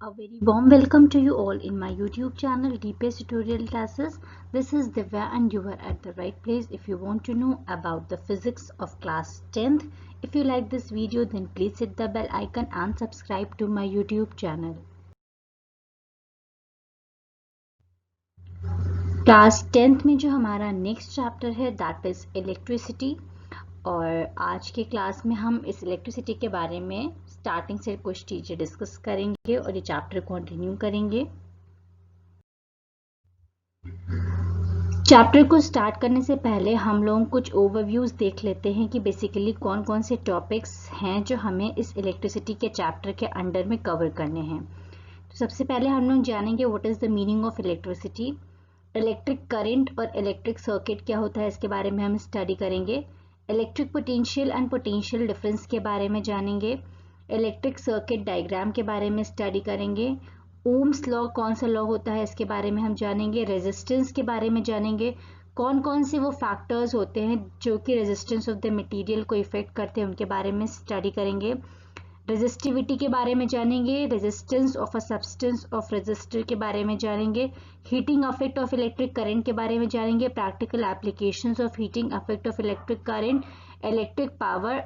A very warm welcome to you all in my YouTube channel DPS Tutorial Classes. This is Divya and you are at the right place if you want to know about the physics of class 10th. If you like this video then please hit the bell icon and subscribe to my YouTube channel. Class 10th में जो हमारा next chapter है that is electricity और आज के class में हम इस इलेक्ट्रिसिटी के बारे में स्टार्टिंग से कुछ चीजें डिस्कस करेंगे और ये चैप्टर कंटिन्यू करेंगे। चैप्टर को स्टार्ट करने से पहले हम लोग कुछ ओवरव्यूज देख लेते हैं कि बेसिकली कौन कौन से टॉपिक्स हैं जो हमें इस इलेक्ट्रिसिटी के चैप्टर के अंडर में कवर करने हैं। तो सबसे पहले हम लोग जानेंगे what is the meaning of electricity, electric current और इलेक्ट्रिक सर्किट क्या होता है इसके बारे में हम स्टडी करेंगे। Electric potential and potential difference के बारे में जानेंगे। इलेक्ट्रिक सर्किट डायग्राम के बारे में स्टडी करेंगे। ओम्स लॉ कौन सा लॉ होता है इसके बारे में हम जानेंगे। रेजिस्टेंस के बारे में जानेंगे, कौन कौन से वो फैक्टर्स होते हैं जो कि रेजिस्टेंस ऑफ द मटेरियल को इफेक्ट करते हैं उनके बारे में स्टडी करेंगे। रेजिस्टिविटी के बारे में जानेंगे, resistance of a substance of resistor के बारे में जानेंगे, heating effect of electric current के बारे में जानेंगे, practical applications of heating effect of electric current, electric power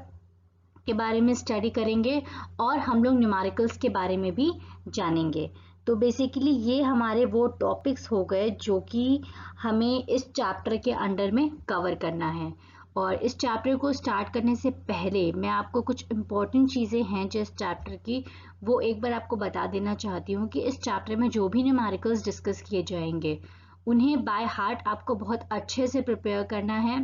के बारे में स्टडी करेंगे और हम लोग न्यूमेरिकल्स के बारे में भी जानेंगे। तो बेसिकली ये हमारे वो टॉपिक्स हो गए जो कि हमें इस चैप्टर के अंडर में कवर करना है। और इस चैप्टर को स्टार्ट करने से पहले मैं आपको कुछ इम्पोर्टेंट चीज़ें हैं जो इस चैप्टर की वो एक बार आपको बता देना चाहती हूँ कि इस चैप्टर में जो भी न्यूमेरिकल्स डिस्कस किए जाएंगे उन्हें बाय हार्ट आपको बहुत अच्छे से प्रिपेयर करना है।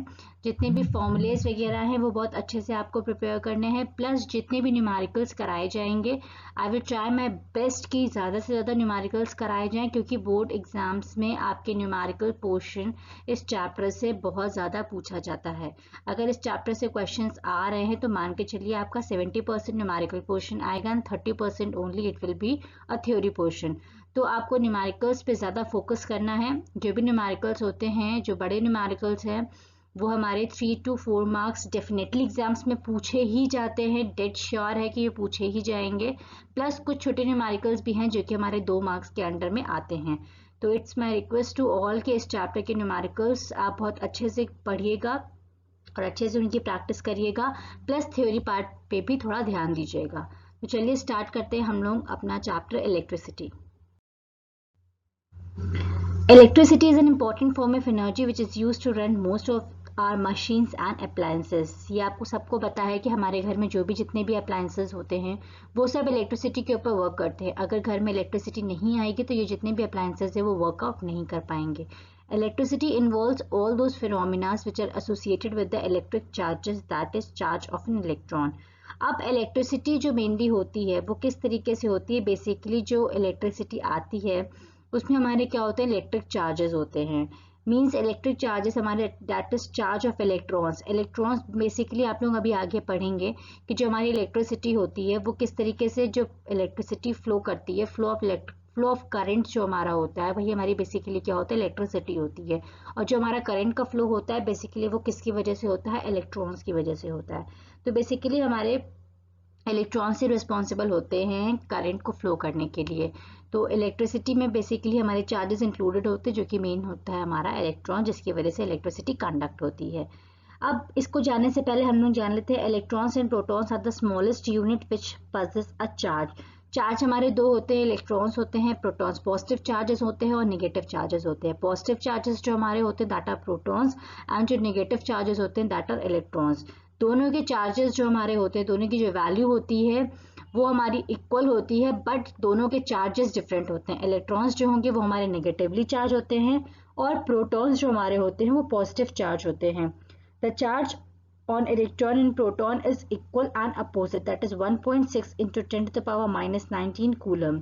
जितने भी फॉर्मूलेज वगैरह हैं वो बहुत अच्छे से आपको प्रिपेयर करने हैं, प्लस जितने भी न्यूमेरिकल्स कराए जाएंगे I will try my best कि ज़्यादा से ज़्यादा न्यूमेरिकल्स कराए जाएं क्योंकि बोर्ड एग्जाम्स में आपके न्यूमेरिकल पोर्शन इस चैप्टर से बहुत ज़्यादा पूछा जाता है। अगर इस चैप्टर से क्वेश्चंस आ रहे हैं तो मान के चलिए आपका 70% न्यूमेरिकल पोर्शन आएगा and 30% only it will be a theory portion. तो आपको न्यूमेरिकल्स पे ज़्यादा फोकस करना है। जो भी न्यूमेरिकल्स होते हैं, जो बड़े न्यूमेरिकल्स हैं वो हमारे 3 to 4 मार्क्स डेफिनेटली एग्जाम्स में पूछे ही जाते हैं, डेड श्योर है कि ये पूछे ही जाएंगे। प्लस कुछ छोटे न्यूमेरिकल्स भी हैं जो कि हमारे 2 मार्क्स के अंडर में आते हैं। तो it's my request to all के इस चैप्टर के न्यूमेरिकल्स आप बहुत अच्छे से पढ़िएगा और अच्छे से उनकी प्रैक्टिस करिएगा, प्लस थ्योरी पार्ट पे भी थोड़ा ध्यान दीजिएगा। तो चलिए स्टार्ट करते हैं हम लोग अपना chapter electricity. Electricity is an important form of energy which is used to run most of our machines and appliances. ये आपको सबको पता है कि हमारे घर में जो भी जितने भी appliances होते हैं वो सब इलेक्ट्रिसिटी के ऊपर वर्क करते हैं। अगर घर में इलेक्ट्रिसिटी नहीं आएगी तो ये जितने भी appliances है वो वर्कआउट नहीं कर पाएंगे। Electricity involves all those phenomena which are associated with the electric charges, that is charge of an electron. अब इलेक्ट्रिसिटी जो मेनली होती है वो किस तरीके से होती है, बेसिकली जो इलेक्ट्रिसिटी आती है उसमें हमारे क्या होते हैं, इलेक्ट्रिक चार्जेस होते हैं। मींस इलेक्ट्रिक चार्जेस हमारे that is charge of electrons. Electrons basically आप लोग अभी आगे पढ़ेंगे कि जो हमारी इलेक्ट्रिसिटी होती है वो किस तरीके से जो इलेक्ट्रिसिटी फ्लो करती है, फ्लो ऑफ करंट जो हमारा होता है वही हमारी बेसिकली क्या होता है, इलेक्ट्रिसिटी होती है। और जो हमारा करंट का फ्लो होता है बेसिकली वो किसकी वजह से होता है, इलेक्ट्रॉन्स की वजह से होता है। तो बेसिकली हमारे इलेक्ट्रॉन से रिस्पॉन्सिबल होते हैं करंट को फ्लो करने के लिए। तो इलेक्ट्रिसिटी में बेसिकली हमारे चार्जेस इंक्लूडेड होते हैं जो कि मेन होता है हमारा इलेक्ट्रॉन, जिसकी वजह से इलेक्ट्रिसिटी कंडक्ट होती है। अब इसको जानने से पहले हम लोग जान लेते हैं electrons and protons are the smallest unit which possess a charge. Charge हमारे दो होते हैं, इलेक्ट्रॉन्स होते हैं, प्रोटॉन्स। पॉजिटिव चार्जेस होते हैं और नेगेटिव चार्जेस होते हैं। पॉजिटिव चार्जेस जो हमारे होते हैं दैट आर प्रोटॉन्स एंड जो नेगेटिव चार्जेस होते हैं दैट आर इलेक्ट्रॉन्स। दोनों के चार्जेस जो हमारे होते हैं, दोनों की जो वैल्यू होती है वो हमारी इक्वल होती है, बट दोनों के चार्जेस डिफरेंट होते हैं। इलेक्ट्रॉन्स जो होंगे वो हमारे नेगेटिवली चार्ज होते हैं और प्रोटॉन्स जो हमारे होते हैं वो पॉजिटिव चार्ज होते हैं। The charge on electron and proton is equal and opposite, that is 1.6 into 10 to the power minus 19 coulomb.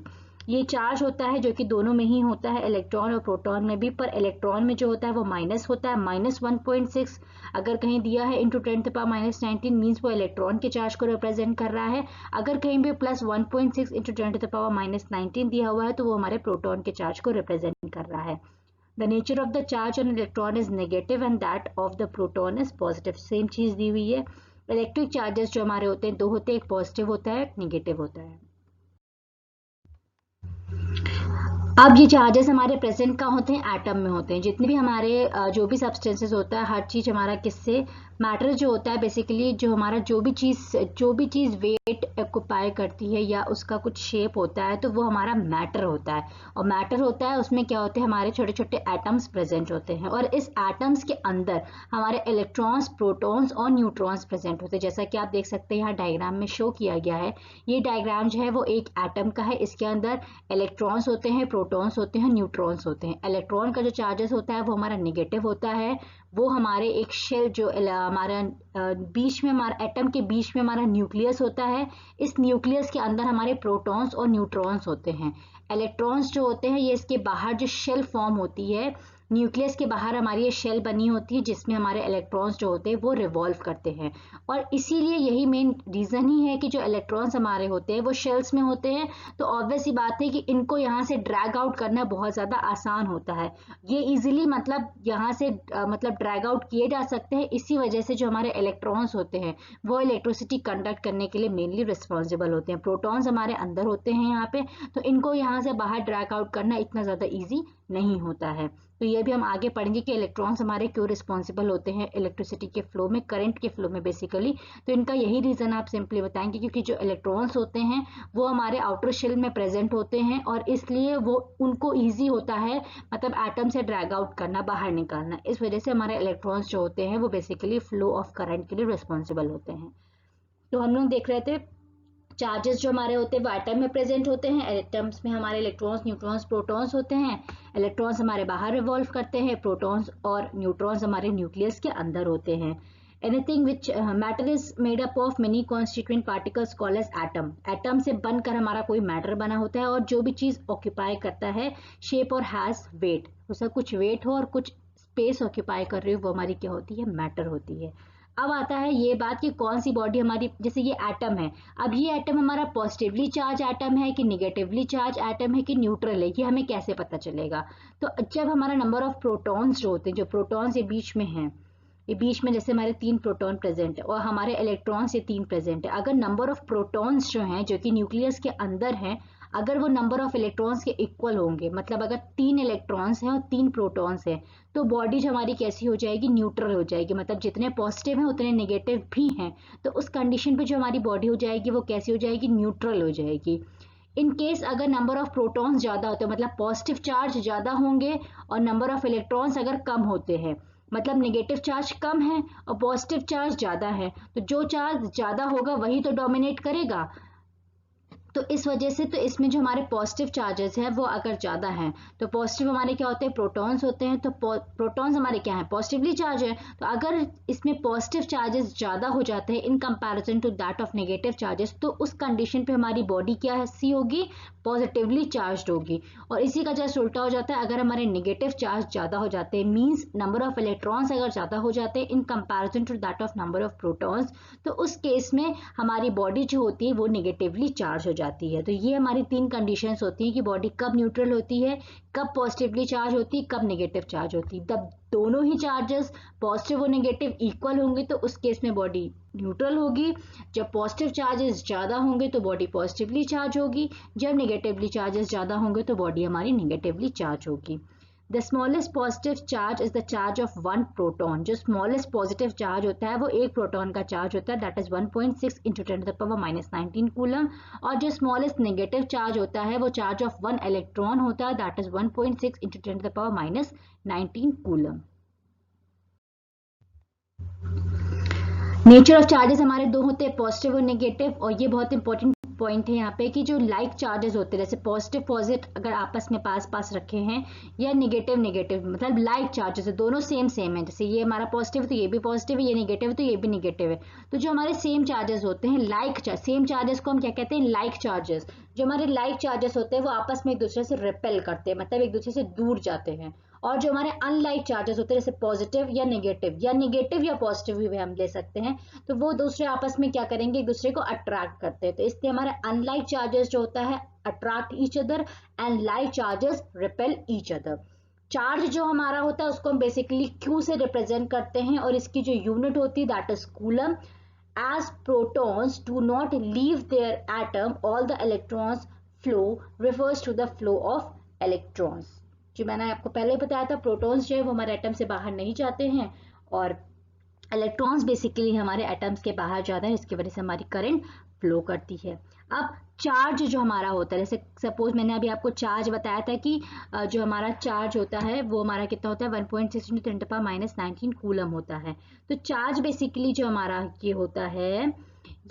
ये चार्ज होता है जो कि दोनों में ही होता है, इलेक्ट्रॉन और प्रोटॉन में भी, पर इलेक्ट्रॉन में जो होता है वो माइनस होता है, -1.6 अगर कहीं दिया है into 10 to the power minus 19 means वो इलेक्ट्रॉन के चार्ज को रिप्रेजेंट कर रहा है। अगर कहीं भी +1.6 into 10 to the power minus 19 दिया हुआ है तो वो हमारे प्रोटॉन के चार्ज को रिप्रेजेंट कर रहा है। The nature of the charge on electron is negative and that of the proton is positive. Same चीज दी हुई है। इलेक्ट्रिक चार्जेस जो हमारे होते हैं दो होते हैं, एक पॉजिटिव होता है, एक नेगेटिव होता है। अब ये चार्जेस हमारे प्रेजेंट कहाँ होते हैं, एटम में होते हैं। जितने भी हमारे जो भी सब्सटेंसेस होता है, हर चीज हमारा किससे, मैटर जो होता है बेसिकली, जो हमारा जो भी चीज वेट ऑक्युपाई करती है या उसका कुछ शेप होता है, तो वो हमारा मैटर होता है। और मैटर होता है, उसमें क्या होते हैं, हमारे छोटे छोटे एटम्स प्रेजेंट होते हैं, और इस एटम्स के अंदर हमारे इलेक्ट्रॉन्स, प्रोटॉन्स और न्यूट्रॉन्स प्रेजेंट होते हैं। जैसा कि आप देख सकते हैं यहाँ डायग्राम में शो किया गया है। ये डायग्राम जो है वो एक एटम का है। इसके अंदर इलेक्ट्रॉन्स होते हैं, प्रोटॉन्स होते हैं, न्यूट्रॉन्स होते हैं। इलेक्ट्रॉन का जो चार्जेस होता है वो हमारा नेगेटिव होता है। वो हमारे एक शेल जो हमारा बीच में, हमारा एटम के बीच में हमारा न्यूक्लियस होता है। इस न्यूक्लियस के अंदर हमारे प्रोटॉन्स और न्यूट्रॉन्स होते हैं। इलेक्ट्रॉन्स जो होते हैं ये इसके बाहर जो शेल फॉर्म होती है, न्यूक्लियस के बाहर हमारी ये शेल बनी होती है जिसमें हमारे इलेक्ट्रॉन्स जो होते हैं वो रिवॉल्व करते हैं। और इसीलिए यही मेन रीजन ही है कि जो इलेक्ट्रॉन्स हमारे होते हैं वो शेल्स में होते हैं। तो ऑब्वियस सी बात है कि इनको यहाँ से ड्रैग आउट करना बहुत ज्यादा आसान होता है। ये इजीली मतलब यहाँ से मतलब ड्रैग आउट किए जा सकते हैं। इसी वजह से जो हमारे इलेक्ट्रॉन्स होते हैं वो इलेक्ट्रिसिटी कंडक्ट करने के लिए मेनली रिस्पॉन्सिबल होते हैं। प्रोटॉन्स हमारे अंदर होते हैं यहाँ पे, तो इनको यहाँ से बाहर ड्रैग आउट करना इतना ज्यादा ईजी नहीं होता है। तो ये भी हम आगे पढ़ेंगे कि इलेक्ट्रॉन्स हमारे क्यों रिस्पॉन्सिबल होते हैं इलेक्ट्रिसिटी के फ्लो में, करंट के फ्लो में बेसिकली। तो इनका यही रीजन आप सिंपली बताएंगे, क्योंकि जो इलेक्ट्रॉन्स होते हैं वो हमारे आउटर शेल में प्रेजेंट होते हैं, और इसलिए वो उनको ईजी होता है मतलब एटम से ड्रैग आउट करना, बाहर निकालना। इस वजह से हमारे इलेक्ट्रॉन्स जो होते हैं वो बेसिकली फ्लो ऑफ करंट के लिए रिस्पॉन्सिबल होते हैं। तो हम लोग देख रहे थे चार्जेस जो हमारे होते हैं वो एटम में प्रेजेंट होते हैं। एटम्स में हमारे इलेक्ट्रॉन्स, न्यूट्रॉन्स, प्रोटॉन्स होते हैं। इलेक्ट्रॉन्स हमारे बाहर रिवॉल्व करते हैं, प्रोटॉन्स और न्यूट्रॉन्स हमारे न्यूक्लियस के अंदर होते हैं। Anything which matter is made up of many constituent particles called as atom. Atom से बनकर हमारा कोई मैटर बना होता है, और जो भी चीज ऑक्यूपाई करता है शेप और हैज वेट, उसका कुछ वेट हो और कुछ स्पेस ऑक्यूपाई कर रही हो, वो हमारी क्या होती है, मैटर होती है। अब आता है ये बात कि कौन सी बॉडी हमारी, जैसे ये एटम है, अब ये एटम हमारा पॉजिटिवली चार्ज एटम है कि निगेटिवली चार्ज एटम है कि न्यूट्रल है, ये हमें कैसे पता चलेगा। तो जब हमारा नंबर ऑफ प्रोटॉन्स जो होते हैं, जो प्रोटॉन्स ये बीच में हैं, ये बीच में जैसे हमारे 3 प्रोटॉन प्रेजेंट है और हमारे इलेक्ट्रॉन्स ये 3 प्रेजेंट है, अगर नंबर ऑफ प्रोटॉन्स जो हैं जो कि न्यूक्लियस के अंदर हैं, अगर वो नंबर ऑफ इलेक्ट्रॉन्स के इक्वल होंगे, मतलब अगर 3 इलेक्ट्रॉन्स हैं और 3 प्रोटॉन्स हैं, तो बॉडी जो हमारी कैसी हो जाएगी, न्यूट्रल हो जाएगी। मतलब जितने पॉजिटिव हैं उतने नेगेटिव भी हैं, तो उस कंडीशन पे जो हमारी बॉडी हो जाएगी वो कैसी हो जाएगी, न्यूट्रल हो जाएगी। इन केस अगर नंबर ऑफ प्रोटॉन्स ज्यादा होते हैं, मतलब पॉजिटिव चार्ज ज्यादा होंगे और नंबर ऑफ इलेक्ट्रॉन्स अगर कम होते हैं, मतलब नेगेटिव चार्ज कम है और पॉजिटिव चार्ज ज्यादा है, तो जो चार्ज ज्यादा होगा वही तो डोमिनेट करेगा। तो इस वजह से तो इसमें जो हमारे पॉजिटिव चार्जेस है वो अगर ज्यादा हैं, तो पॉजिटिव हमारे क्या होते हैं, प्रोटॉन्स होते हैं, तो प्रोटॉन्स हमारे क्या है, पॉजिटिवली चार्ज है। तो अगर इसमें पॉजिटिव चार्जेस ज्यादा हो जाते हैं in comparison to that of negative charges, तो उस कंडीशन पे हमारी बॉडी क्या सी होगी, पॉजिटिवली चार्ज होगी। और इसी का जस्ट उल्टा हो जाता है, अगर हमारे नेगेटिव चार्ज ज्यादा हो जाते हैं, मीन्स नंबर ऑफ इलेक्ट्रॉन्स अगर ज्यादा हो जाते हैं in comparison to that of number of protons, तो उस केस में हमारी बॉडी जो होती है वो नेगेटिवली चार्ज हो जाती है। तो ये हमारी 3 कंडीशंस होती हैं कि बॉडी कब न्यूट्रल होती है, कब पॉजिटिवली चार्ज होती है, कब नेगेटिव चार्ज होती है। जब दोनों ही चार्जेस पॉजिटिव और नेगेटिव इक्वल होंगे तो उस केस में बॉडी न्यूट्रल होगी। जब पॉजिटिव चार्जेस ज्यादा होंगे तो बॉडी पॉजिटिवली चार्ज होगी, जब नेगेटिवली चार्जेस ज्यादा होंगे तो बॉडी हमारी नेगेटिवली चार्ज होगी। The smallest positive charge is the charge of one proton. जो smallest positive charge होता है वो एक प्रोटॉन का चार्ज होता है, that is 1.6 into 10 to the power minus 19 coulomb. और जो smallest negative charge होता है वो चार्ज ऑफ वन इलेक्ट्रॉन होता है, that is 1.6 into 10 to the power minus 19 coulomb. Nature of charges हमारे दो होते हैं, पॉजिटिव और नेगेटिव। और ये बहुत इंपॉर्टेंट पॉइंट है यहाँ पे कि जो लाइक चार्जेस होते हैं, जैसे पॉजिटिव पॉजिटिव अगर आपस में पास पास रखे हैं, या नेगेटिव नेगेटिव, मतलब लाइक चार्जेस है, दोनों सेम सेम है। जैसे ये हमारा पॉजिटिव है तो ये भी पॉजिटिव है, ये नेगेटिव है तो ये भी नेगेटिव है। तो जो हमारे सेम चार्जेस होते हैं, लाइक सेम चार्जेस को हम क्या कहते हैं, लाइक चार्जेस। जो हमारे लाइक चार्जेस होते हैं वो आपस में एक दूसरे से रिपेल करते हैं, मतलब एक दूसरे से दूर जाते हैं। और जो हमारे अनलाइक चार्जेस होते हैं, जैसे पॉजिटिव या नेगेटिव या पॉजिटिव भी हम ले सकते हैं, तो वो दूसरे आपस में क्या करेंगे, एक दूसरे को अट्रैक्ट करते हैं। तो इसलिए हमारे अनलाइक चार्जेस जो होता है attract each other and like charges repel each other. Charge जो हमारा होता है उसको हम बेसिकली Q से रिप्रेजेंट करते हैं, और इसकी जो यूनिट होती है that is coulomb. As protons do not leave their atom, all the electrons flow refers to the flow of electrons. जो मैंने आपको पहले बताया था, प्रोटॉन्स जो है वो हमारे एटम से बाहर नहीं जाते हैं और इलेक्ट्रॉन्स बेसिकली हमारे एटम्स के बाहर जाते हैं, जिसकी वजह से हमारी करंट फ्लो करती है। अब चार्ज जो हमारा होता है, जैसे सपोज मैंने अभी आपको चार्ज बताया था कि जो हमारा चार्ज होता है वो हमारा कितना होता है 1.6 × 10⁻19 कूलम होता है। तो चार्ज बेसिकली जो हमारा ये होता है,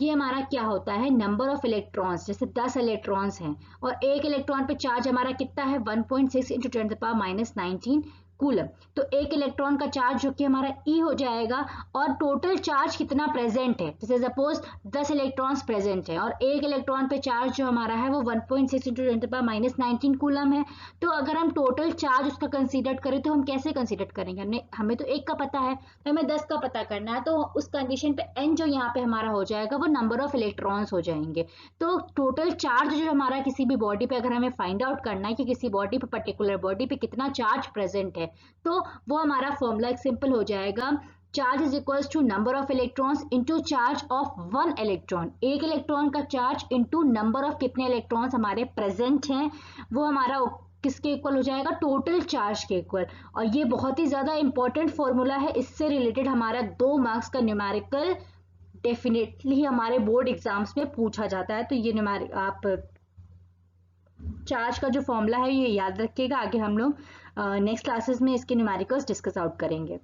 ये हमारा क्या होता है, नंबर ऑफ इलेक्ट्रॉन्स। जैसे 10 इलेक्ट्रॉन्स हैं और एक इलेक्ट्रॉन पे चार्ज हमारा कितना है 1.6 × 10⁻19 कूलम। तो एक इलेक्ट्रॉन का चार्ज जो कि हमारा E हो जाएगा और टोटल चार्ज कितना प्रेजेंट है, जैसे सपोज 10 इलेक्ट्रॉन्स प्रेजेंट है और एक इलेक्ट्रॉन पे चार्ज जो हमारा है वो 1.6 × 10⁻19 कूलम है। तो अगर हम टोटल चार्ज उसका कंसीडर करें तो हम कैसे कंसीडर करेंगे, हमें तो एक का पता है तो हमें 10 का पता करना है, तो उस कंडीशन पे n जो यहाँ पे हमारा हो जाएगा वो नंबर ऑफ इलेक्ट्रॉन्स हो जाएंगे। तो टोटल चार्ज जो हमारा किसी भी बॉडी पे अगर हमें फाइंड आउट करना है कि किसी बॉडी पे पर्टिकुलर बॉडी पे कितना चार्ज प्रेजेंट है, तो वो हमारा फॉर्मूला एक सिंपल हो जाएगा, charge is equals to number of electrons into charge of one electron. एक इलेक्ट्रॉन का चार्ज इनटू नंबर ऑफ कितने इलेक्ट्रॉन्स हमारे प्रेजेंट हैं, वो हमारा किसके इक्वल हो जाएगा, टोटल चार्ज के इक्वल। और ये बहुत ही ज्यादा इंपॉर्टेंट फॉर्मूला है, इससे रिलेटेड हमारा 2 मार्क्स का न्यूमेरिकल डेफिनेटली हमारे बोर्ड एग्जाम्स में पूछा जाता है। तो ये न्यूमेरिक आप चार्ज का जो फॉर्मूला है ये याद रखिएगा, आगे हम लोग नेक्स्ट क्लासेस में इसके न्यूमेरिकल्स डिस्कस आउट करेंगे।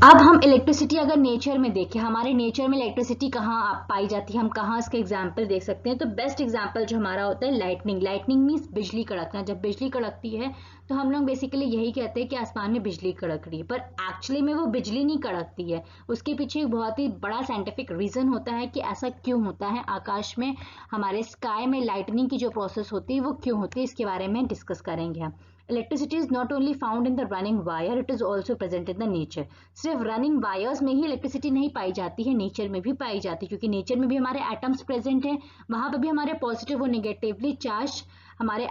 अब हम इलेक्ट्रिसिटी अगर नेचर में देखें, हमारे नेचर में इलेक्ट्रिसिटी कहाँ पाई जाती है, हम कहाँ इसके एग्जाम्पल देख सकते हैं। तो बेस्ट एग्जाम्पल जो हमारा होता है लाइटनिंग। लाइटनिंग मीन्स बिजली कड़कना। जब बिजली कड़कती है तो हम लोग बेसिकली यही कहते हैं कि आसमान में बिजली कड़क रही है, पर एक्चुअली में वो बिजली नहीं कड़कती है। उसके पीछे एक बहुत ही बड़ा साइंटिफिक रीजन होता है कि ऐसा क्यों होता है, आकाश में हमारे स्काई में लाइटनिंग की जो प्रोसेस होती है वो क्यों होती है, इसके बारे में डिस्कस करेंगे हम। Electricity is not only found in the running wire, it is also present in the nature. सिर्फ रनिंग वायर्स में ही इलेक्ट्रिसिटी नहीं पाई जाती है, नेचर में भी पाई जाती है, क्योंकि नेचर में भी हमारे एटम्स प्रेजेंट हैं, वहां पर भी हमारे पॉजिटिव और नेगेटिवली चार्ज हमारे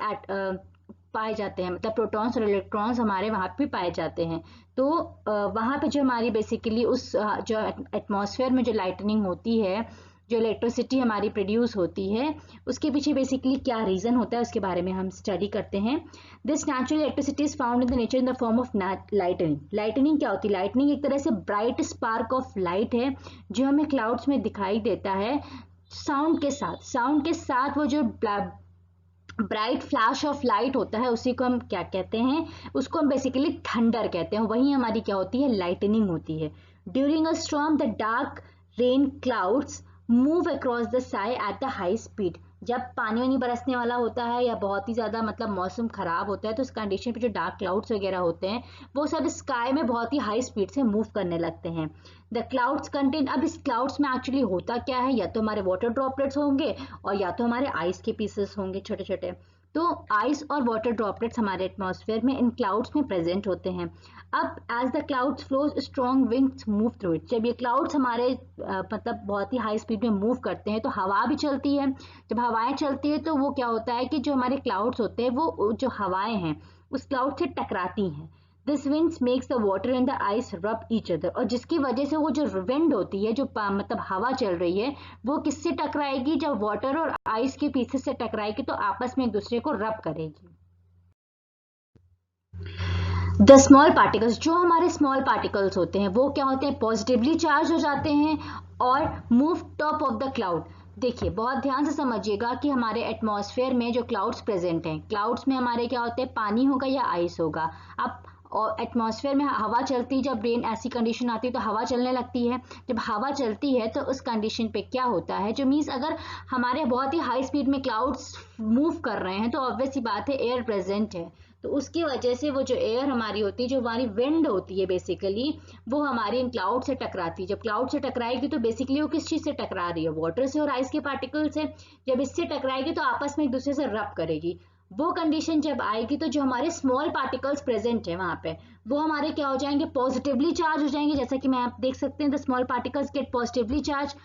पाए जाते हैं, मतलब प्रोटॉन्स और इलेक्ट्रॉन्स हमारे वहां पे पाए जाते हैं। तो वहां पे जो हमारी बेसिकली उस जो एटमॉस्फेयर में जो लाइटनिंग होती है, जो इलेक्ट्रिसिटी हमारी प्रोड्यूस होती है, उसके पीछे बेसिकली क्या रीजन होता है उसके बारे में हम स्टडी करते हैं। This natural electricity is found in the nature in the form of lightning. Lightning क्या होती है, लाइटनिंग एक तरह से ब्राइट स्पार्क ऑफ लाइट है जो हमें क्लाउड्स में दिखाई देता है साउंड के साथ। साउंड के साथ वो जो ब्राइट फ्लैश ऑफ लाइट होता है उसी को हम क्या कहते हैं, उसको हम बेसिकली थंडर कहते हैं। वही हमारी क्या होती है, लाइटनिंग होती है। During a storm the dark rain clouds move across the sky at the high speed. जब पानी वानी बरसने वाला होता है या बहुत ही ज्यादा मतलब मौसम खराब होता है तो उस कंडीशन पे जो डार्क क्लाउड्स वगैरह होते हैं वो सब स्काई में बहुत ही हाई स्पीड से मूव करने लगते हैं। द क्लाउड्स कंटेन, अब इस क्लाउड्स में एक्चुअली होता क्या है, या तो हमारे वाटर ड्रॉपलेट्स होंगे और या तो हमारे आइस के पीसेस होंगे छोटे छोटे। तो आइस और वाटर ड्रॉपलेट्स हमारे एटमॉस्फेयर में इन क्लाउड्स में प्रेजेंट होते हैं। अब as the clouds flows strong winds move through it. जब ये क्लाउड्स हमारे मतलब बहुत ही हाई स्पीड में मूव करते हैं तो हवा भी चलती है। जब हवाएं चलती है तो वो क्या होता है कि जो हमारे क्लाउड्स होते हैं वो जो हवाएं हैं उस क्लाउड से टकराती हैं। This winds makes the water and the ice रब ईच अदर, और जिसकी वजह से वो जो विंड होती है, जो मतलब हवा चल रही है, वो किससे टकराएगी, जब वाटर और आइस के पीसेस से टकराएगी तो आपस में एक दूसरे को रब करेगी। द स्मॉल पार्टिकल्स, जो हमारे स्मॉल पार्टिकल्स होते हैं वो क्या होते हैं, पॉजिटिवली चार्ज हो जाते हैं और move top of the cloud. देखिए बहुत ध्यान से समझिएगा कि हमारे एटमॉस्फेयर में जो क्लाउड्स प्रेजेंट हैं, क्लाउड्स में हमारे क्या होते हैं, पानी होगा या आइस होगा। अब और एटमॉस्फेयर में हवा चलती, जब रेन ऐसी कंडीशन आती है तो हवा चलने लगती है। जब हवा चलती है तो उस कंडीशन पे क्या होता है, जो मीन्स अगर हमारे बहुत ही हाई स्पीड में क्लाउड्स मूव कर रहे हैं तो ऑब्वियस सी बात है एयर प्रेजेंट है, तो उसकी वजह से वो जो एयर हमारी होती है, जो हमारी विंड होती है बेसिकली, वो हमारी इन क्लाउड से टकराती है। जब क्लाउड से टकराएगी तो बेसिकली वो किस चीज से टकरा रही है, वाटर से और आइस के पार्टिकल से। जब इससे टकराएगी तो आपस में एक दूसरे से रब करेगी। वो कंडीशन जब आएगी तो जो हमारे स्मॉल पार्टिकल्स प्रेजेंट है वहां पे, वो हमारे क्या हो जाएंगे, पॉजिटिवली चार्ज हो जाएंगे। जैसा कि मैं आप देख सकते हैं, the small particles get positively charge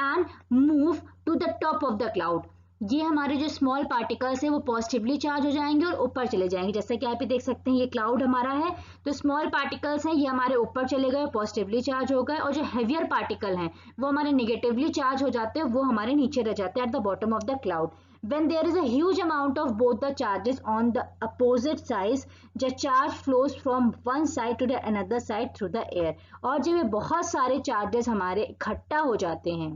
and move to the top of the cloud. ये हमारे जो स्मॉल पार्टिकल्स है वो पॉजिटिवली चार्ज हो जाएंगे और ऊपर चले जाएंगे। जैसे कि आप देख सकते हैं ये क्लाउड हमारा है, तो स्मॉल पार्टिकल्स हैं ये हमारे ऊपर चले गए, पॉजिटिवली चार्ज हो गए, और जो हेवियर पार्टिकल हैं वो हमारे निगेटिवली चार्ज हो जाते हैं, वो हमारे नीचे रह जाते हैं at the bottom of the cloud. When there is a huge amount of both the charges on the opposite sides, the charge flows from one side to the another side through the air. और जब ये बहुत सारे charges हमारे इकट्ठा हो जाते हैं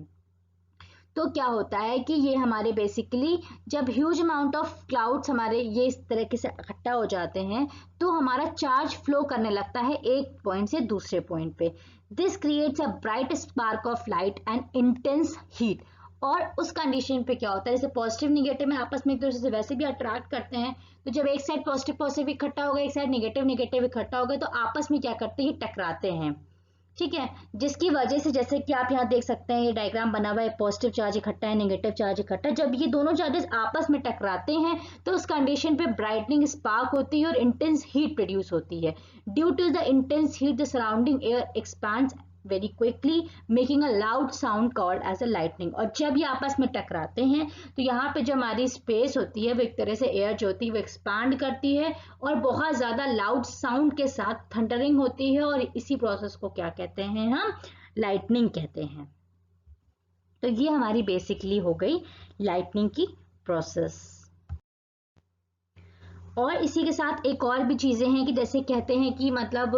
तो क्या होता है कि ये हमारे बेसिकली जब ह्यूज अमाउंट ऑफ क्लाउड्स हमारे ये इस तरीके से इकट्ठा हो जाते हैं तो हमारा चार्ज फ्लो करने लगता है एक पॉइंट से दूसरे पॉइंट पे. This creates a bright spark of light and intense heat. और उस कंडीशन पे क्या होता है, जैसे पॉजिटिव निगेटिव में आपस में एक दूसरे से वैसे भी अट्रैक्ट करते हैं, तो जब एक साइड पॉजिटिव पॉजिटिव इकट्ठा होगा, एक साइड निगेटिव निगेटिव इकट्ठा होगा, तो आपस में क्या करते हैं, टकराते हैं. ठीक है, जिसकी वजह से जैसे कि आप यहाँ देख सकते हैं ये डायग्राम बना हुआ है, पॉजिटिव चार्ज इकट्ठा है, नेगेटिव चार्ज इकट्ठा है. जब ये दोनों चार्जेस आपस में टकराते हैं तो उस कंडीशन पे ब्राइटनिंग स्पार्क होती है और इंटेंस हीट प्रोड्यूस होती है. Due to the intense heat the surrounding air expands very quickly making a loud sound called as a lightning. और जब ये आपस में टकराते हैं तो यहाँ पे जो हमारी स्पेस होती है वो एक तरह से एयर जो होती है वो एक्सपांड करती है और बहुत ज़्यादा लाउड साउंड के साथ थंडरिंग होती है और इसी प्रोसेस को क्या कहते हैं हम, लाइटनिंग कहते हैं. तो ये हमारी बेसिकली हो गई लाइटनिंग की प्रोसेस. और इसी के साथ एक और भी चीज़ें हैं कि जैसे कहते हैं कि मतलब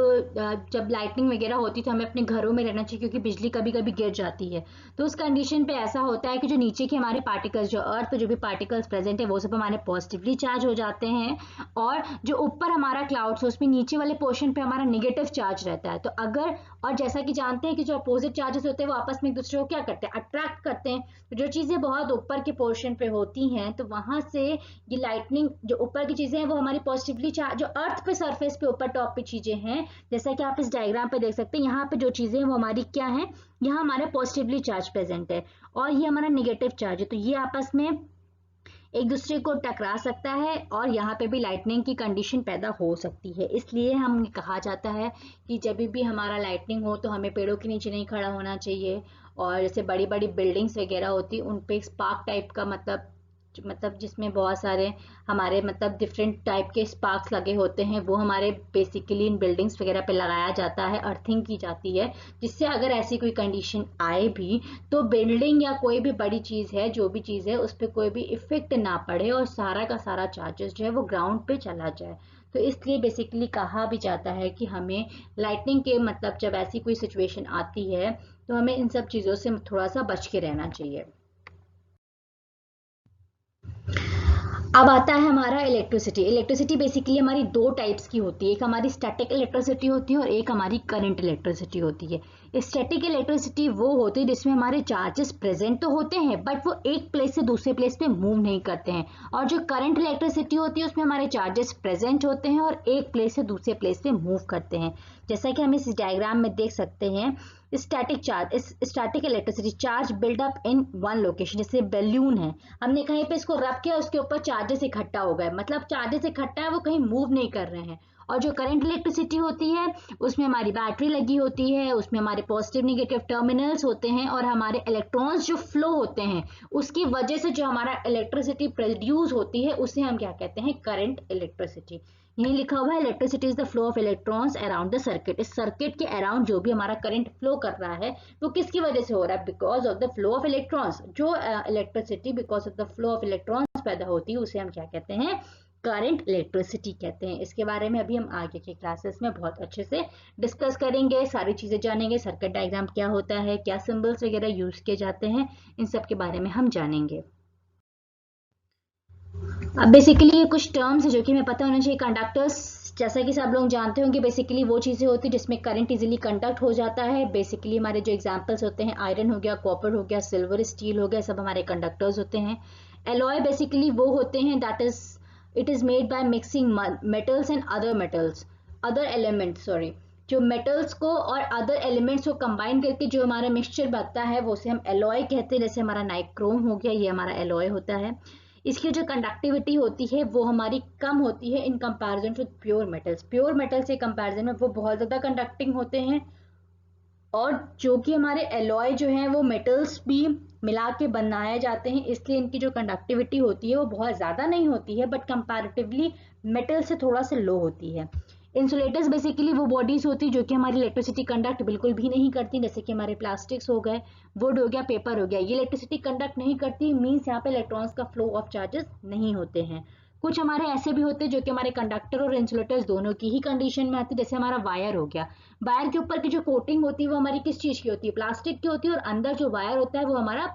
जब लाइटनिंग वगैरह होती है तो हमें अपने घरों में रहना चाहिए क्योंकि बिजली कभी कभी गिर जाती है. तो उस कंडीशन पे ऐसा होता है कि जो नीचे के हमारे पार्टिकल्स, जो अर्थ पे जो भी पार्टिकल्स प्रेजेंट है वो सब हमारे पॉजिटिवली चार्ज हो जाते हैं और जो ऊपर हमारा क्लाउड्स है उसमें नीचे वाले पोर्शन पे हमारा निगेटिव चार्ज रहता है. तो अगर, और जैसा कि जानते हैं कि जो अपोजिट चार्जेस होते हैं वो आपस में एक दूसरे को क्या करते हैं, अट्रैक्ट करते हैं. तो जो चीज़ें बहुत ऊपर के पोर्शन पे होती हैं तो वहां से ये लाइटनिंग, जो ऊपर की चीज़ें वो हमारी पॉजिटिवली चार्ज, जो अर्थ पे सरफेस पे ऊपर टॉप पे चीजें हैं, जैसा कि आप इस डायग्राम पे देख सकते हैं, यहाँ पे जो चीजें हैं वो हमारी क्या है, यहाँ हमारे पॉजिटिवली चार्ज प्रेजेंट है और ये हमारा निगेटिव चार्ज है. तो ये आपस में एक दूसरे को टकरा सकता है और यहाँ पे भी लाइटनिंग की कंडीशन पैदा हो सकती है. इसलिए हम कहा जाता है कि जब भी हमारा लाइटनिंग हो तो हमें पेड़ों के नीचे नहीं खड़ा होना चाहिए. और जैसे बड़ी बड़ी बिल्डिंग्स वगैरह होती उन पे स्पार्क टाइप का मतलब जिसमें बहुत सारे हमारे मतलब डिफरेंट टाइप के स्पार्क्स लगे होते हैं, वो हमारे बेसिकली इन बिल्डिंग्स वगैरह पे लगाया जाता है, अर्थिंग की जाती है, जिससे अगर ऐसी कोई कंडीशन आए भी तो बिल्डिंग या कोई भी बड़ी चीज़ है, जो भी चीज़ है, उस पर कोई भी इफेक्ट ना पड़े और सारा का सारा चार्जेस जो है वो ग्राउंड पे चला जाए. तो इसलिए बेसिकली कहा भी जाता है कि हमें लाइटनिंग के मतलब जब ऐसी कोई सिचुएशन आती है तो हमें इन सब चीज़ों से थोड़ा सा बच के रहना चाहिए. अब आता है हमारा इलेक्ट्रिसिटी. इलेक्ट्रिसिटी बेसिकली हमारी दो टाइप्स की होती है, एक हमारी स्टैटिक इलेक्ट्रिसिटी होती है और एक हमारी करंट इलेक्ट्रिसिटी होती है. स्टैटिक इलेक्ट्रिसिटी वो होती है जिसमें हमारे चार्जेस प्रेजेंट तो होते हैं बट वो एक प्लेस से दूसरे प्लेस पे मूव नहीं करते हैं. और जो करंट इलेक्ट्रिसिटी होती है उसमें हमारे चार्जेस प्रेजेंट होते हैं और एक प्लेस से दूसरे प्लेस पे मूव करते हैं. जैसा कि हम इस डायग्राम में देख सकते हैं, static electricity charge buildup in one location. जैसे बैलून है, हमने कहीं पे इसको रख किया, उसके ऊपर चार्जेस इकट्ठा हो गए, मतलब चार्जेस इकट्ठा है, वो कहीं मूव नहीं कर रहे हैं. और जो करंट इलेक्ट्रिसिटी होती है उसमें हमारी बैटरी लगी होती है, उसमें हमारे पॉजिटिव निगेटिव टर्मिनल्स होते हैं और हमारे इलेक्ट्रॉन्स जो फ्लो होते हैं उसकी वजह से जो हमारा इलेक्ट्रिसिटी प्रोड्यूस होती है उसे हम क्या कहते हैं, करंट इलेक्ट्रिसिटी. यही लिखा हुआ है, electricity is the flow of electrons around the circuit. इस सर्किट के अराउंड जो भी हमारा करंट फ्लो कर रहा है वो किसकी वजह से हो रहा है, because of the flow of electrons. जो electricity because of the flow of electrons पैदा होती है उसे हम क्या कहते हैं, करंट इलेक्ट्रिसिटी कहते हैं. इसके बारे में अभी हम आगे के क्लासेस में बहुत अच्छे से डिस्कस करेंगे, सारी चीजें जानेंगे, सर्किट डायग्राम क्या होता है, क्या सिंबल्स वगैरह यूज किए जाते हैं, इन सब के बारे में हम जानेंगे. अब बेसिकली ये कुछ टर्म्स है जो कि हमें पता होना चाहिए. कंडक्टर्स, जैसा कि सब लोग जानते होंगे, बेसिकली वो चीज़ें होती है जिसमें करंट इजीली कंडक्ट हो जाता है. बेसिकली हमारे जो एग्जांपल्स होते हैं, आयरन हो गया, कॉपर हो गया, सिल्वर, स्टील हो गया, सब हमारे कंडक्टर्स होते हैं. एलॉय बेसिकली वो होते हैं that is it is made by mixing metals and other elements जो मेटल्स को और अदर एलिमेंट्स को कंबाइन करके जो हमारा मिक्सचर बनता है वो से हम एलॉय कहते हैं. जैसे हमारा नाइक्रोम हो गया, ये हमारा एलॉय होता है. इसकी जो कंडक्टिविटी होती है वो हमारी कम होती है in comparison to pure metals. Pure metal से कंपैरिजन में वो बहुत ज़्यादा कंडक्टिंग होते हैं. और जो कि हमारे एलॉय जो हैं वो मेटल्स भी मिला के बनाए जाते हैं, इसलिए इनकी जो कंडक्टिविटी होती है वो बहुत ज़्यादा नहीं होती है बट कंपैरेटिवली मेटल से थोड़ा सा लो होती है. इंसुलेटर्स बेसिकली वो बॉडीज होती है जो कि हमारी इलेक्ट्रिसिटी कंडक्ट बिल्कुल भी नहीं करती, जैसे कि हमारे प्लास्टिक्स हो गए, वुड हो गया, पेपर हो गया, ये इलेक्ट्रिसिटी कंडक्ट नहीं करती, मीन्स यहाँ पे इलेक्ट्रॉन्स का फ्लो ऑफ चार्जेस नहीं होते हैं। कुछ हमारे ऐसे भी होते हैं जो कि हमारे कंडक्टर और इंसुलेटर्स दोनों की ही कंडीशन में आती है, जैसे हमारा वायर हो गया। वायर के ऊपर की जो कोटिंग होती है वो हमारी किस चीज की होती है, प्लास्टिक की होती है, और अंदर जो वायर होता है वो हमारा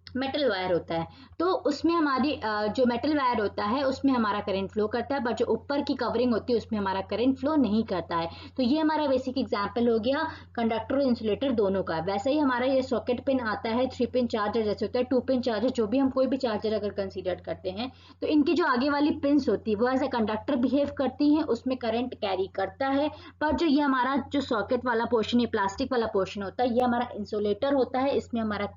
मेटल वायर होता है। तो उसमें हमारी जो मेटल वायर होता है उसमें हमारा करंट फ्लो करता है, बट जो ऊपर की कवरिंग होती है उसमें हमारा करंट फ्लो नहीं करता है। तो ये हमारा बेसिक एग्जांपल हो गया कंडक्टर और इंसुलेटर दोनों का। वैसे ही हमारा ये सॉकेट पिन आता है, 3 पिन चार्जर जैसे होता है, 2 पिन चार्जर, जो भी हम कोई भी चार्जर अगर कंसीडर करते हैं तो इनकी जो आगे वाली पिन्स होती है वो एज ए कंडक्टर बिहेव करती हैं, उसमें करंट कैरी करता है। पर जो ये हमारा जो सॉकेट वाला पोर्शन, ये प्लास्टिक वाला पोर्शन होता है, ये हमारा इंसुलेटर होता है, इसमें हमारा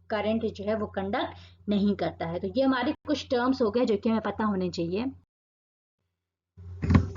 करंट जो है वो कंडक्ट नहीं करता है। तो ये हमारे कुछ टर्म्स हो गए जो कि हमें पता होने चाहिए।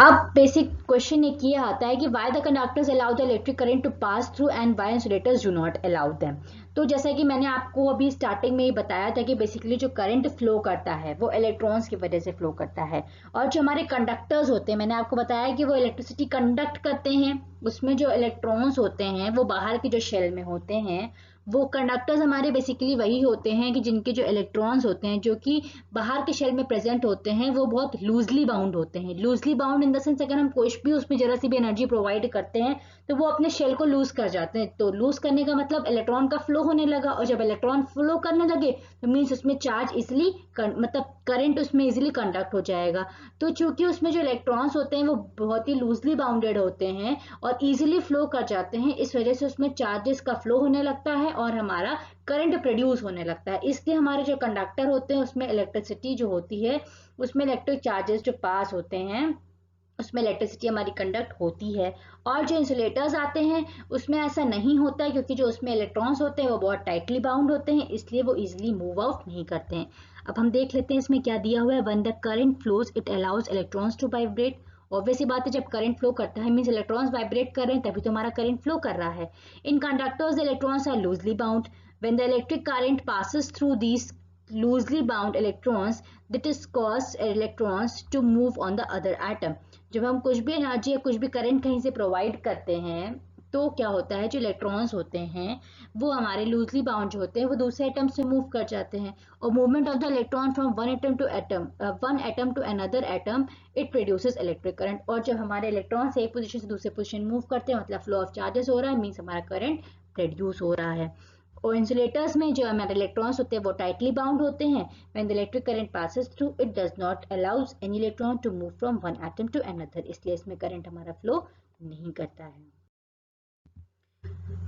अब बेसिक क्वेश्चन एक ये आता है कि why the conductors allow the electric current to pass through and why insulators do not allow them. तो जैसा कि मैंने आपको अभी स्टार्टिंग में ही बताया था कि बेसिकली जो करंट फ्लो करता है वो इलेक्ट्रॉन्स की वजह से फ्लो करता है, और जो हमारे कंडक्टर्स होते हैं, मैंने आपको बताया कि वो इलेक्ट्रिसिटी कंडक्ट करते हैं, उसमें जो इलेक्ट्रॉन्स होते हैं वो बाहर की जो शेल में होते हैं, वो कंडक्टर्स हमारे बेसिकली वही होते हैं कि जिनके जो इलेक्ट्रॉन्स होते हैं जो कि बाहर के शेल में प्रेजेंट होते हैं वो बहुत लूजली बाउंड होते हैं। Loosely bound in the sense अगर हम कुछ भी उसमें जरा सी भी एनर्जी प्रोवाइड करते हैं तो वो अपने शेल को लूज कर जाते हैं। तो लूज करने का मतलब इलेक्ट्रॉन का फ्लो होने लगा, और जब इलेक्ट्रॉन फ्लो करने लगे तो मीन्स उसमें चार्ज इजिली मतलब करंट उसमें इजिली कंडक्ट हो जाएगा। तो चूंकि उसमें जो इलेक्ट्रॉन्स होते हैं वो बहुत ही लूजली बाउंडेड होते हैं और इजिली फ्लो कर जाते हैं, इस वजह से उसमें चार्जेस का फ्लो होने लगता है और हमारा करंट प्रोड्यूस होने लगता है। इसलिए हमारे जो कंडक्टर होते हैं उसमें इलेक्ट्रिसिटी जो होती है, उसमें इलेक्ट्रिक चार्जेस जो पास होते हैं उसमें इलेक्ट्रिसिटी हमारी कंडक्ट होती है। और जो इंसुलेटर्स आते हैं उसमें ऐसा नहीं होता है, क्योंकि जो उसमें इलेक्ट्रॉन्स होते हैं वो बहुत टाइटली बाउंड होते हैं, इसलिए वो इजिली मूव आउट नहीं करते हैं। अब हम देख लेते हैं इसमें क्या दिया हुआ है। When the current flows it allows electrons to vibrate. Obvious बात है, जब करंट फ्लो करता है मींस इलेक्ट्रॉन्स वाइब्रेट कर रहे हैं, तभी तो हमारा करंट फ्लो कर रहा है। In conductors the electrons are loosely bound. When the electric current passes through these loosely bound electrons, that is cause electrons to move on the other atom। जब हम कुछ भी एनर्जी या कुछ भी करंट कहीं से प्रोवाइड करते हैं तो क्या होता है, जो इलेक्ट्रॉन्स होते हैं वो हमारे लूजली बाउंड जो होते हैं वो दूसरे एटम से मूव कर जाते हैं, और movement of the electron from one atom to another atom it produces electric current. और जब हमारे इलेक्ट्रॉन एक पोजीशन से दूसरे पोजीशन मूव करते हैं मतलब फ्लो ऑफ चार्जेस हो रहा है, मीन्स हमारा करंट प्रोड्यूस हो रहा है। और इंसुलेटर्स में जो हमारे इलेक्ट्रॉन्स होते हैं वो टाइटली बाउंड होते हैं। When the electric current passes through it does not allows any electron to move from one atom to another, इसलिए इसमें करंट हमारा फ्लो नहीं करता है।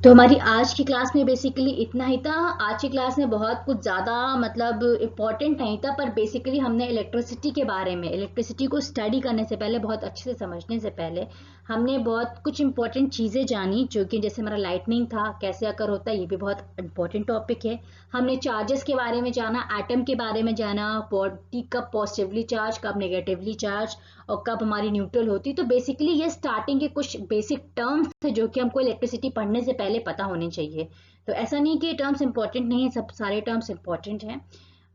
तो हमारी आज की क्लास में बेसिकली इतना ही था। आज की क्लास में बहुत कुछ ज़्यादा मतलब इम्पोर्टेंट नहीं था, पर बेसिकली हमने इलेक्ट्रिसिटी के बारे में, इलेक्ट्रिसिटी को स्टडी करने से पहले, बहुत अच्छे से समझने से पहले हमने बहुत कुछ इंपॉर्टेंट चीज़ें जानी, जो कि जैसे हमारा लाइटनिंग था कैसे अकर होता है, ये भी बहुत इंपॉर्टेंट टॉपिक है। हमने चार्जेस के बारे में जाना, एटम के बारे में जाना, बॉडी कब पॉजिटिवली चार्ज कब नेगेटिवली चार्ज और कब हमारी न्यूट्रल होती। तो बेसिकली ये स्टार्टिंग के कुछ बेसिक टर्म्स थे जो कि हमको इलेक्ट्रिसिटी पढ़ने से पहले पता होने चाहिए। तो ऐसा नहीं कि टर्म्स इंपॉर्टेंट नहीं है, सब सारे टर्म्स इंपॉर्टेंट हैं,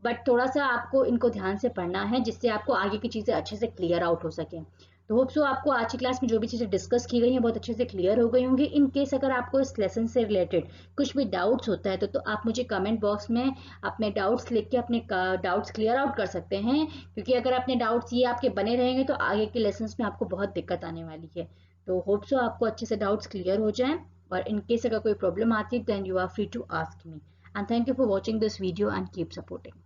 बट थोड़ा सा आपको इनको ध्यान से पढ़ना है जिससे आपको आगे की चीज़ें अच्छे से क्लियर आउट हो सके। तो होप सो आपको आज की क्लास में जो भी चीज़ें डिस्कस की गई हैं बहुत अच्छे से क्लियर हो गई होंगी। इन केस अगर आपको इस लेसन से रिलेटेड कुछ भी डाउट्स होता है तो आप मुझे कमेंट बॉक्स में अपने डाउट्स लिख के अपने डाउट्स क्लियर आउट कर सकते हैं, क्योंकि अगर अपने डाउट्स ये आपके बने रहेंगे तो आगे के लेसन्स में आपको बहुत दिक्कत आने वाली है। तो होप सो आपको अच्छे से डाउट्स क्लियर हो जाएं, और इन केस अगर कोई प्रॉब्लम आती है then you are free to ask me. And thank you for watching this video and keep supporting.